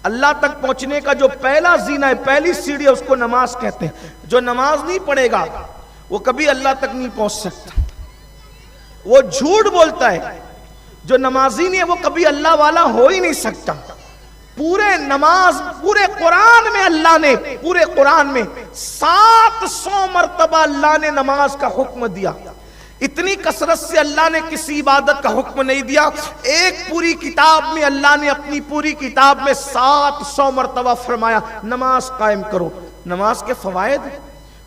اللہ تک پہنچنے کا جو پہلا زینہ ہے، پہلی سیڑھی ہے، اس کو نماز کہتے ہیں. جو نماز نہیں پڑھے گا وہ کبھی اللہ تک نہیں پہنچ سکتا. وہ جھوٹ بولتا ہے. جو نمازی نہیں ہے وہ کبھی اللہ والا ہو ہی نہیں سکتا. پورے قرآن میں اللہ نے پورے قرآن میں 700 مرتبہ اللہ نے نماز کا حکم دیا. اتنی کثرت سے اللہ نے کسی عبادت کا حکم نہیں دیا. ایک پوری کتاب میں اللہ نے اپنی پوری کتاب میں 700 مرتبہ فرمایا نماز قائم کرو. نماز کے فوائد،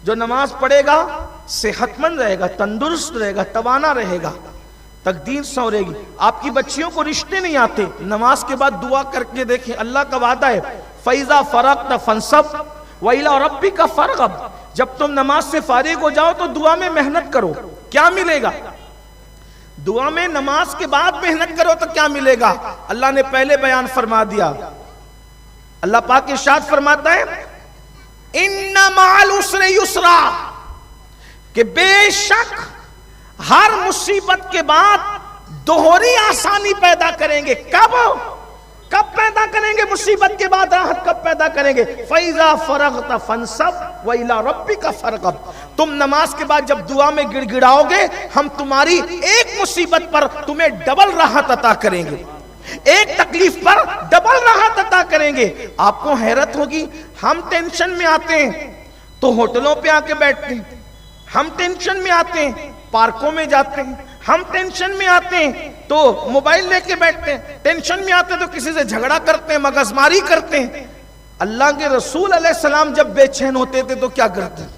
جو نماز پڑھے گا صحت مند رہے گا، تندرست رہے گا، توانا رہے گا، تقدیر سنورے گی. آپ کی بچیوں کو رشتے نہیں آتے، نماز کے بعد دعا کر کے دیکھیں. اللہ کا وعدہ ہے فَإِذَا فَرَغْتَ فَانْصَبْ وَإِلَىٰ رَبِّكَ فَارْغَب. جب تم نماز سے فارغ ہو جاؤ تو دعا میں محنت کرو. کیا ملے گا؟ دعا میں نماز کے بعد محنت کرو تو کیا ملے گا؟ اللہ نے پہلے بیان فرما دیا. اللہ پاک ارشاد فرماتا ہے اِنَّ مَعَ الْعُسْرِ يُسْرًا، کہ بے شک ہر مصیبت کے بعد دوہری آسانی پیدا کریں گے. کب پیدا کریں گے؟ مصیبت کے بعد راحت کب پیدا کریں گے؟ فَإِذَا فَرَغْتَ فَانْصَبْ وَإِلَىٰ رَبِّكَ فَارْغَب. تم نماز کے بعد جب دعا میں گڑ گڑاؤ گے ہم تمہاری ایک مصیبت پر تمہیں ڈبل راحت عطا کریں گے، ایک تکلیف پر ڈبل راحت عطا کریں گے. آپ کو حیرت ہوگی، ہم ٹینشن میں آتے ہیں تو ہوٹلوں پہ آ کے بیٹھتے ہیں، ہم ٹینشن میں آتے ہیں پارکوں میں جاتے ہیں، ہم ٹینشن میں آتے ہیں تو موبائل لے کے بیٹھتے ہیں، ٹینشن میں آتے ہیں تو کسی سے جھگڑا کرتے ہیں، مغزماری کرتے ہیں. اللہ کے رسول علیہ السلام جب بے چین ہوتے تھے تو کیا کرتے تھے؟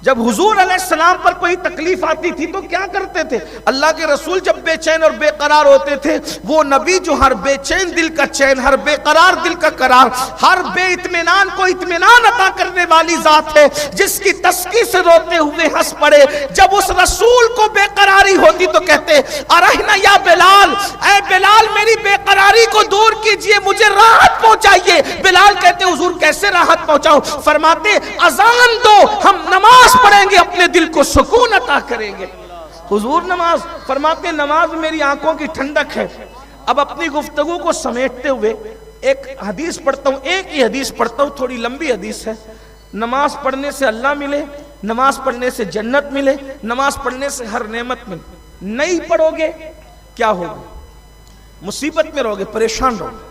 جب حضور علیہ السلام پر کوئی تکلیف آتی تھی تو کیا کرتے تھے؟ اللہ کے رسول جب بے چین اور بے قرار ہوتے تھے، وہ نبی جو ہر بے چین دل کا چین، ہر بے قرار دل کا قرار، ہر بے اطمینان کو اطمینان عطا کرنے والی ذات ہے، جس کی تسکی سے روتے ہوئے ہنس پڑے. جب اس رسول کو بے قراری ہوتی تو کہتے ارحنا یا بلال، اے بلال میری بے قراری کو دور کیجئے، مجھے راحت پہنچائیے. بلال کہتے حضور کیسے راحت پہنچاؤ؟ فرماتے اذان دو، ہم نماز پڑھیں گے، اپنے دل کو سکون عطا کریں گے. حضور نماز فرماتے نماز میری آنکھوں کی ٹھنڈک ہے. اب اپنی گفتگو کو سمیٹتے ہوئے ایک حدیث پڑھتا ہوں، ایک ہی حدیث پڑھتا ہوں، تھوڑی لمبی حدیث ہے. نماز پڑھنے سے اللہ ملے، نماز پڑھنے سے جنت ملے، نماز پڑھنے سے ہر نعمت ملے. نہیں پڑھو گے کیا ہوگا؟ مصیبت میں رہو گے، پریشان رہو گے.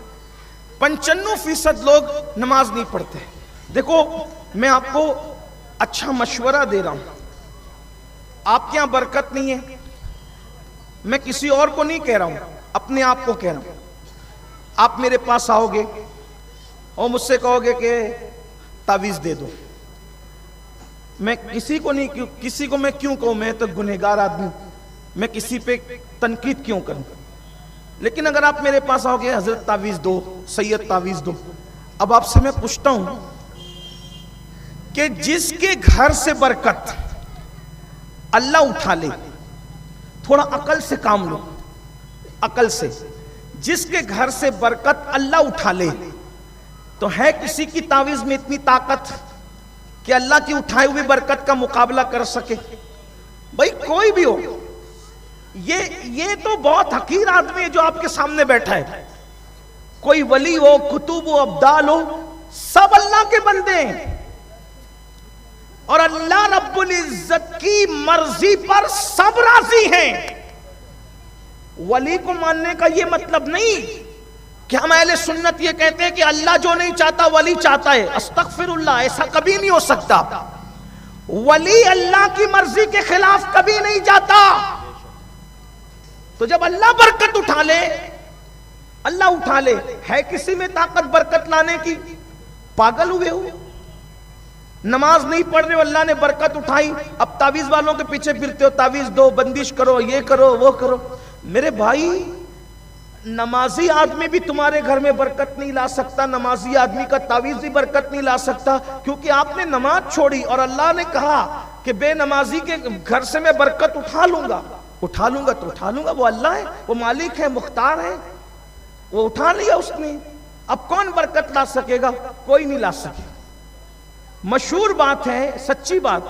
95% لوگ نماز نہیں پڑھتے. دیکھو میں آپ کو اچھا مشورہ دے رہا ہوں. آپ کے یہاں برکت نہیں ہے، میں کسی اور کو نہیں کہہ رہا ہوں، اپنے آپ کو کہہ رہا ہوں. آپ میرے پاس آؤ گے اور مجھ سے کہو گے کہ تعویذ دے دو. میں کسی کو نہیں، کسی کو میں کیوں کہوں؟ میں تو گنہگار آدمی ہوں، میں کسی پہ تنقید کیوں کروں؟ لیکن اگر آپ میرے پاس آؤ گے حضرت تعویذ دو، سید تعویذ دو. اب آپ سے میں پوچھتا ہوں کہ جس کے گھر سے برکت اللہ اٹھا لے، تھوڑا عقل سے کام لو، عقل سے. جس کے گھر سے برکت اللہ اٹھا لے تو ہے کسی کی تعویذ میں اتنی طاقت کہ اللہ کی اٹھائی ہوئی برکت کا مقابلہ کر سکے؟ بھائی کوئی بھی ہو، یہ تو بہت حقیر آدمی ہے جو آپ کے سامنے بیٹھا ہے. کوئی ولی ہو، کتب ہو، ابدال ہو، سب اللہ کے بندے ہیں اور اللہ رب العزت کی مرضی پر سب راضی ہیں. ولی کو ماننے کا یہ مطلب نہیں کہ ہم اہل سنت یہ کہتے ہیں کہ اللہ جو نہیں چاہتا ولی چاہتا ہے. استغفر اللہ، ایسا کبھی نہیں ہو سکتا. ولی اللہ کی مرضی کے خلاف کبھی نہیں جاتا. تو جب اللہ برکت اٹھا لے، اللہ اٹھا لے، ہے کسی میں طاقت برکت لانے کی؟ پاگل ہوئے ہو؟ نماز نہیں پڑھ رہے ہو، اللہ نے برکت اٹھائی، اب تعویذ والوں کے پیچھے پھرتے ہو، تعویذ دو، بندش کرو، یہ کرو، وہ کرو. میرے بھائی نمازی آدمی بھی تمہارے گھر میں برکت نہیں لا سکتا، نمازی آدمی کا تعویذ بھی برکت نہیں لا سکتا، کیونکہ آپ نے نماز چھوڑی اور اللہ نے کہا کہ بے نمازی کے گھر سے میں برکت اٹھا لوں گا. اٹھا لوں گا تو اٹھا لوں گا، وہ اللہ ہے، وہ مالک ہے، مختار ہے، وہ اٹھا لیا اس نے. اب کون برکت لا سکے گا؟ کوئی نہیں لا سکے. مشہور بات ہے، سچی بات،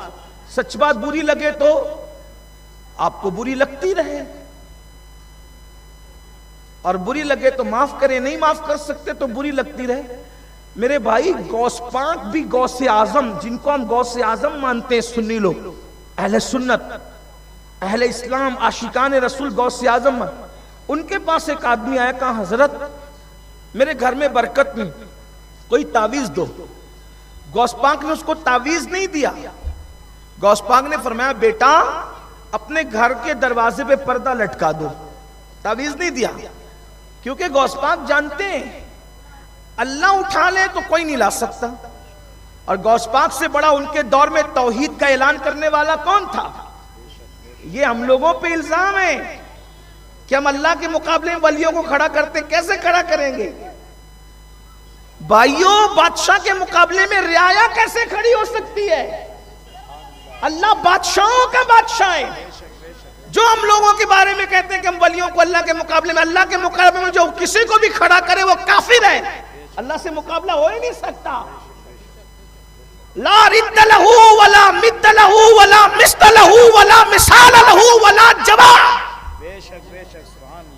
سچ بات بری لگے تو آپ کو بری لگتی رہے. اور بری لگے تو معاف کرے, نہیں معاف کر سکتے تو بری لگتی رہے. میرے بھائی غوث پاک بھی غوث اعظم, جن کو ہم غوث اعظم مانتے ہیں سنی لوگ, اہل سنت, اہل اسلام, عاشقان رسول غوث اعظم, ان کے پاس ایک آدمی آیا, کہا حضرت میرے گھر میں برکت نہیں, کوئی تعویذ دو. غوث پاک نے اس کو تعویذ نہیں دیا. غوث پاک نے فرمایا بیٹا اپنے گھر کے دروازے پہ پردہ لٹکا دو. تعویذ نہیں دیا, کیونکہ غوث پاک جانتے ہیں اللہ اٹھا لے تو کوئی نہیں لا سکتا. اور غوث پاک سے بڑا ان کے دور میں توحید کا اعلان کرنے والا کون تھا؟ یہ ہم لوگوں پہ الزام ہے کہ ہم اللہ کے مقابلے میں ولیوں کو کھڑا کرتے ہیں. کیسے کھڑا کریں گے بھائیوں؟ بادشاہ کے مقابلے میں رعایا کیسے کھڑی ہو سکتی ہے؟ اللہ بادشاہوں کا بادشاہ ہے. جو ہم لوگوں کے بارے میں کہتے ہیں کہ ہم ولیوں کو اللہ کے مقابلے میں, اللہ کے مقابلے میں جو کسی کو بھی کھڑا کرے وہ کافر ہے. اللہ سے مقابلہ ہو ہی نہیں سکتا. لا رد لہ ولا مد لہ ولا مثل لہ ولا مثال لہ ولا جوا.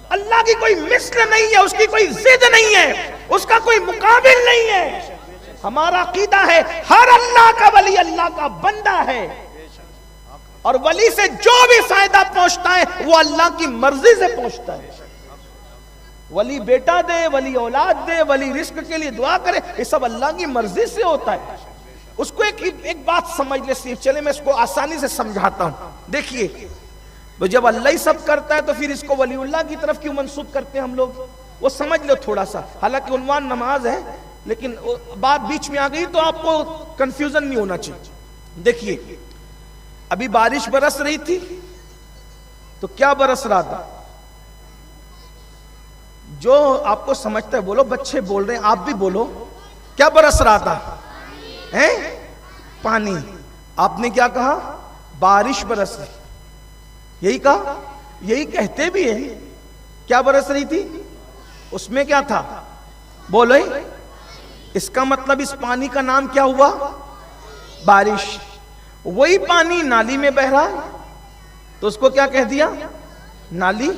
اللہ کی کوئی مثل نہیں ہے, اس کی کوئی ضد نہیں ہے, اس کا کوئی مقابل نہیں ہے. ہمارا عقیدہ ہے ہر اللہ کا ولی اللہ کا بندہ ہے, اور ولی سے جو بھی فائدہ پہنچتا ہے وہ اللہ کی مرضی سے پہنچتا ہے. ولی بیٹا دے, ولی اولاد دے, ولی رزق کے لیے دعا کرے, یہ سب اللہ کی مرضی سے ہوتا ہے. اس کو ایک بات سمجھ لے صرف, چلے میں اس کو آسانی سے سمجھاتا ہوں. دیکھیے تو جب اللہ ہی سب کرتا ہے تو پھر اس کو ولی اللہ کی طرف کیوں منسوب کرتے ہیں ہم لوگ؟ وہ سمجھ لو تھوڑا سا. حالانکہ عنوان نماز ہے لیکن بات بیچ میں آ گئی تو آپ کو کنفیوژن نہیں ہونا چاہیے. دیکھیے ابھی بارش برس رہی تھی تو کیا برس رہا تھا؟ جو آپ کو سمجھتا ہے بولو, بچے بول رہے ہیں آپ بھی بولو. کیا برس رہا تھا؟ پانی. آپ نے کیا کہا؟ بارش برس رہی. یہی کہا, یہی کہتے بھی ہیں. کیا برس رہی تھی؟ اس میں کیا تھا بولو. اس کا مطلب اس پانی کا نام کیا ہوا؟ بارش. وہی پانی نالی میں بہ رہا ہے تو اس کو کیا کہہ دیا؟ نالی.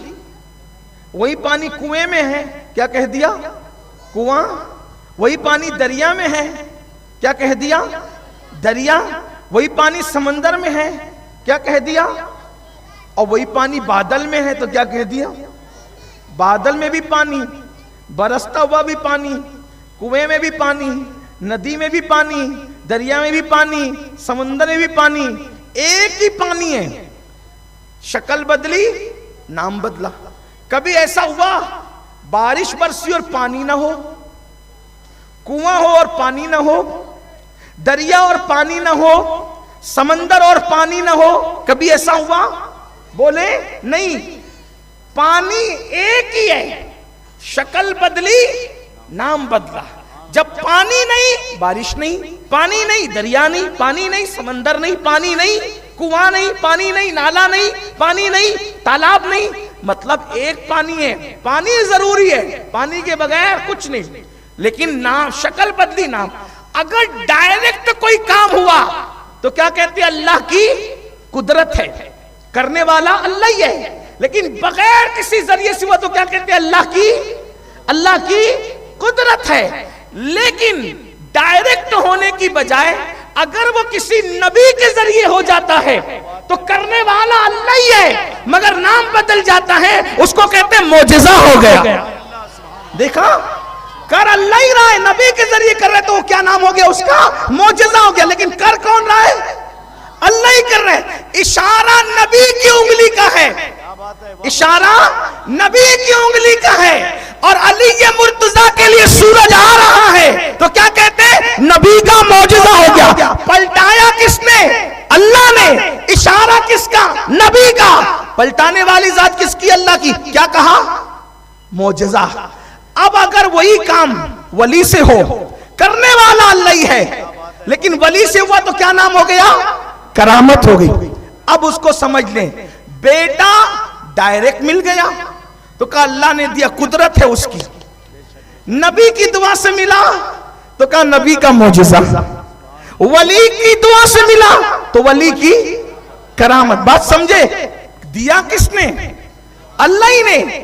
وہی پانی کنویں میں ہے, کیا کہہ دیا؟ کنواں. وہی پانی دریا میں ہے, کیا کہہ دیا؟ دریا. وہی پانی سمندر میں ہے, کیا کہہ دیا؟ اور وہی پانی بادل میں ہے تو کیا کہہ دیا؟ بادل میں بھی پانی, برستا ہوا بھی پانی, کنویں میں بھی پانی, ندی میں بھی پانی, دریا میں بھی پانی, سمندر میں بھی پانی. ایک ہی پانی ہے, شکل بدلی نام بدلا. کبھی ایسا ہوا بارش برسی اور پانی نہ ہو, کنواں ہو اور پانی نہ ہو, دریا اور پانی نہ ہو, سمندر اور پانی نہ ہو؟ کبھی ایسا ہوا؟ بولے نہیں. پانی ایک ہی ہے, شکل بدلی نام بدلا. جب پانی نہیں بارش نہیں, پانی نہیں دریا نہیں, پانی نہیں سمندر نہیں, پانی نہیں کنواں نہیں, پانی نہیں نالا نہیں, پانی نہیں تالاب نہیں. مطلب ایک پانی ہے. پانی ضروری ہے, پانی کے بغیر کچھ نہیں, لیکن نام شکل بدلی نام. اگر ڈائریکٹ کوئی کام ہوا تو کیا کہتے ہیں؟ اللہ کی قدرت ہے, کرنے والا اللہ ہی ہے. لیکن بغیر کسی ذریعے سے ہوا تو کیا کہتے ہیں؟ اللہ کی قدرت ہے. لیکن ڈائریکٹ ہونے کی بجائے اگر وہ کسی نبی کے ذریعے ہو جاتا ہے تو کرنے والا اللہ ہی ہے, مگر نام بدل جاتا ہے, اس کو کہتے ہیں معجزہ ہو گیا. دیکھا, کر اللہ ہی رہا ہے, نبی کے ذریعے کر رہے تو وہ کیا نام ہو گیا اس کا؟ معجزہ ہو گیا. لیکن کر کون رہا ہے؟ اللہ ہی کر رہے ہیں. اشارہ نبی کی انگلی کا ہے, اشارہ نبی کی انگلی کا ہے. اور علی مرتضیٰ کے لیے سورج آ رہا ہے تو کیا کہتے ہیں؟ نبی کا معجزہ ہو گیا. پلٹایا کس نے؟ اللہ نے. اشارہ کس کا؟ نبی کا. پلٹانے والی ذات کس کی؟ اللہ کی. کیا کہا؟ معجزہ. اب اگر وہی کام ولی سے ہو, کرنے والا اللہ ہی ہے, لیکن ولی سے ہوا تو کیا نام ہو گیا؟ کرامت ہو گئی. اب اس کو سمجھ لیں. بیٹا ڈائریکٹ مل گیا تو کہا اللہ نے دیا, قدرت ہے اس کی. نبی کی دعا سے ملا تو کہا نبی کا معجزہ. ولی کی دعا سے ملا تو ولی کی کرامت. بات سمجھے؟ دیا کس نے؟ اللہ ہی نے.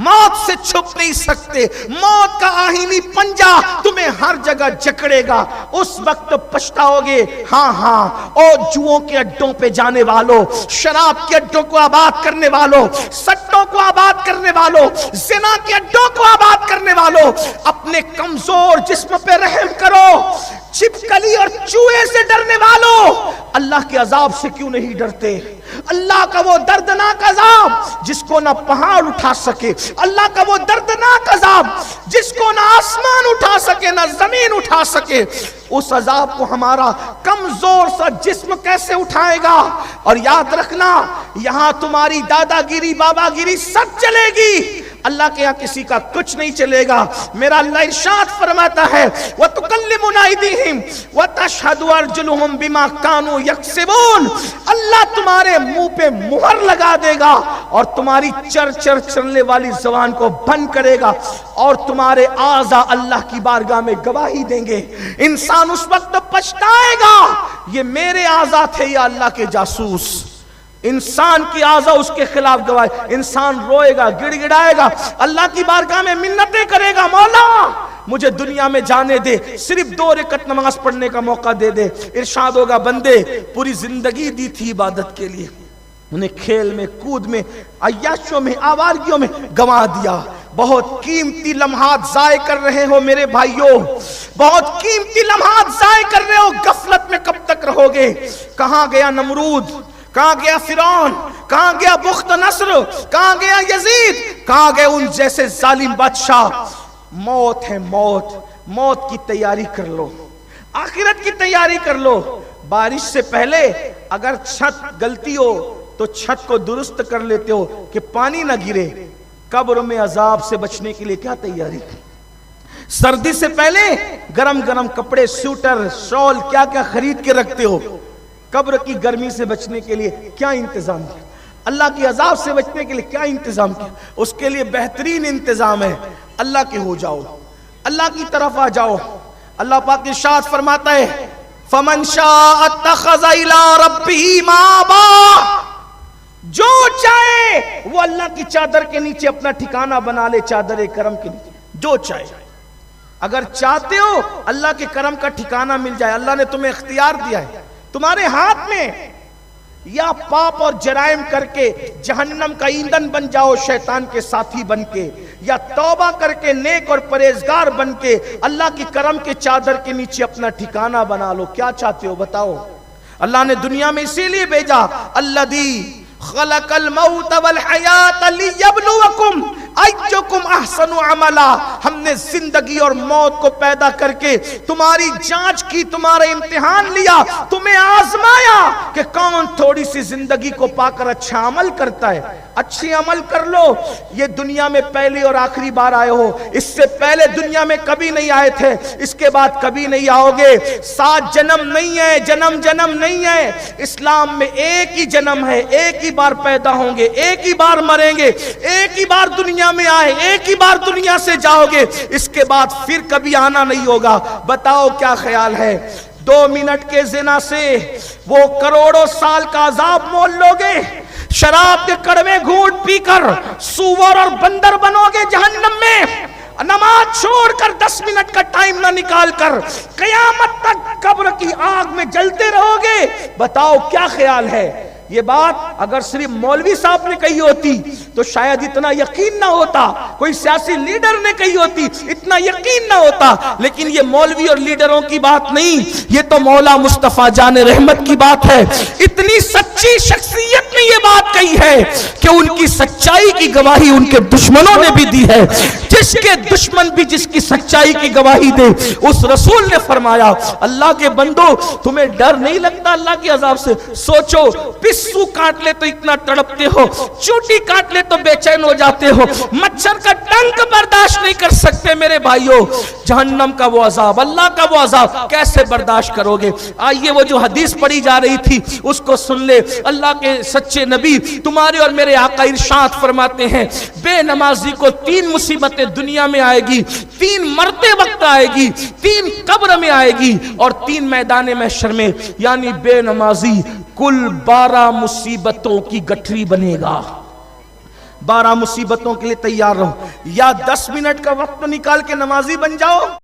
موت سے چھپ نہیں سکتے، موت کا آہینی پنجہ تمہیں ہر جگہ جکڑے گا، اس وقت پچھتاؤ گے۔ ہاں ہاں، اور جوؤں کے اڈوں پہ جانے والوں، شراب کے اڈوں کو آباد کرنے والوں، سٹوں کو آباد کرنے والوں، زنا کے اڈوں کو آباد کرنے والوں، اپنے کمزور جسم پہ رحم کرو۔ چھپکلی اور چوہے سے ڈرنے والوں، اللہ کے عذاب سے کیوں نہیں ڈرتے؟ اللہ کا وہ دردناک عذاب جس کو نہ پہاڑ اٹھا سکے، اللہ کا وہ دردناک عذاب جس کو نہ آسمان اٹھا سکے نہ زمین اٹھا سکے، اس عذاب کو ہمارا کمزور سا جسم کیسے اٹھائے گا؟ اور یاد رکھنا، یہاں تمہاری دادا گیری بابا گیری سب چلے گی، اللہ کے یہاں کسی کا کچھ نہیں چلے گا۔ میرا اللہ ارشاد فرماتا ہے وَتُكَلِّمُنَا أَيْدِيهِمْ وَتَشْهَدُ أَرْجُلُهُمْ بِمَا كَانُوا يَكْسِبُونَ، اللہ تمہارے منہ پہ مہر لگا دے گا اور تمہاری چر چر چلنے والی زبان کو بند کرے گا، اور تمہارے اعضاء اللہ کی بارگاہ میں گواہی دیں گے۔ انسان اس وقت پچھتائے گا، یہ میرے اعضاء تھے یا اللہ کے جاسوس؟ انسان کی اعضاء اس کے خلاف گواہی، انسان روئے گا، گڑ گڑائے گا، اللہ کی بارگاہ میں منتیں کرے گا، مولا مجھے دنیا میں جانے دے، صرف 2 رکعت نماز پڑھنے کا موقع دے دے۔ ارشاد ہوگا بندے پوری زندگی دی تھی عبادت کے لیے، انہیں کھیل میں، کود میں، عیاشوں میں، آوارگیوں میں گنوا دیا، بہت قیمتی لمحات ضائع کر رہے ہو میرے بھائیوں، بہت قیمتی لمحات ضائع کر رہے ہو، غفلت میں کب تک رہو گے؟ کہاں گیا نمرود؟ کہاں گیا فرعون؟ کہاں گیا بخت نصر؟ کہاں گیا یزید؟ کہاں گئے ان جیسے ظالم بادشاہ؟ موت ہے موت، موت کی تیاری کر لو، آخرت کی تیاری کر لو۔ بارش سے پہلے اگر چھت گلتی ہو تو چھت کو درست کر لیتے ہو کہ پانی نہ گرے۔ قبر میں عذاب سے بچنے کے لیے کیا تیاری؟ سردی سے پہلے گرم گرم کپڑے، سوٹر، شال کیا کیا خرید کے رکھتے ہو؟ قبر کی گرمی سے بچنے کے لیے کیا انتظام کیا؟ اللہ کی عذاب سے بچنے کے لیے کیا انتظام کیا؟ اس کے لیے بہترین انتظام ہے، اللہ کے ہو جاؤ، اللہ کی طرف آ جاؤ۔ اللہ پاک ارشاد فرماتا ہے فَمَنْ شَاءَ اتَّخَذَ إِلَىٰ رَبِّهِ مَآبًا، جو چاہے وہ اللہ کی چادر کے نیچے اپنا ٹھکانہ بنا لے، چادر کرم کے نیچے جو چاہے۔ اگر چاہتے ہو اللہ کے کرم کا ٹھکانہ مل جائے، اللہ نے تمہیں اختیار دیا ہے، تمہارے ہاتھ میں، یا پاپ اور جرائم کر کے جہنم کا ایندھن بن جاؤ شیطان کے ساتھی بن کے، یا توبہ کر کے نیک اور پرہیزگار بن کے اللہ کی کرم کے چادر کے نیچے اپنا ٹھکانہ بنا لو۔ کیا چاہتے ہو بتاؤ؟ اللہ نے دنیا میں اسی لیے بھیجا الذی خلق الموت والحیات لیبلوکم ایکم احسن عملا، ہم نے زندگی اور موت کو پیدا کر کے تمہاری جانچ کی، تمہارا امتحان لیا، تمہیں آزمایا کہ کون تھوڑی سی زندگی کو پا کر اچھا عمل کرتا ہے۔ اچھی عمل کر لو۔ یہ دنیا میں پہلی اور آخری بار آئے ہو، اس سے پہلے دنیا میں کبھی نہیں آئے تھے، اس کے بعد کبھی نہیں آؤ گے۔ 7 جنم نہیں ہے، جنم نہیں ہے، اسلام میں ایک ہی جنم ہے، ایک ہی بار پیدا ہوں گے، ایک ہی بار مریں گے، ایک ہی بار دنیا میں آئے، ایک ہی بار دنیا سے جاؤ گے، اس کے بعد پھر کبھی آنا نہیں ہوگا۔ بتاؤ کیا خیال ہے؟ 2 منٹ کے زنا سے وہ کروڑوں سال کا عذاب مول لوگے؟ شراب کے کڑوے گھونٹ پی کر سور اور بندر بنو گے جہنم میں؟ نماز چھوڑ کر 10 منٹ کا ٹائم نہ نکال کر قیامت تک قبر کی آگ میں جلتے رہو گے؟ بتاؤ کیا خیال ہے؟ یہ بات اگر صرف مولوی صاحب نے کہی ہوتی تو شاید اتنا یقین نہ ہوتا، کوئی سیاسی لیڈر نے کہی ہوتی اتنا یقین نہ ہوتا، لیکن یہ مولوی اور لیڈروں کی بات نہیں، یہ تو مولا مصطفیٰ جان رحمت کی بات ہے۔ اتنی سچی شخصیت نے یہ بات کہی ہے کہ ان کی سچائی کی گواہی ان کے دشمنوں نے بھی دی ہے۔ جس کے دشمن بھی جس کی سچائی کی گواہی دے، اس رسول نے فرمایا اللہ کے بندو تمہیں ڈر نہیں لگتا اللہ کے عذاب سے؟ سوچو، پسو کاٹ لے تو اتنا تڑپتے ہو، چوٹی کاٹ لے تو بے چین ہو جاتے ہو، مچھر کا ڈنک برداشت نہیں کر سکتے میرے بھائیوں، جہنم کا وہ عذاب، اللہ کا وہ عذاب کیسے برداشت کرو گے؟ آئیے وہ جو حدیث پڑھی جا رہی تھی اس کو سن لے۔ اللہ کے سچے نبی تمہارے اور میرے آقا ارشاد فرماتے ہیں بے نمازی کو 3 مصیبتیں دنیا میں آئے گی، 3 مرتے وقت آئے گی، 3 قبر میں آئے گی اور 3 میدان محشر میں، یعنی بے نمازی کل 12 مصیبتوں کی گٹھری بنے گا۔ 12 مصیبتوں کے لیے تیار رہو، یا 10 منٹ کا وقت نکال کے نمازی بن جاؤ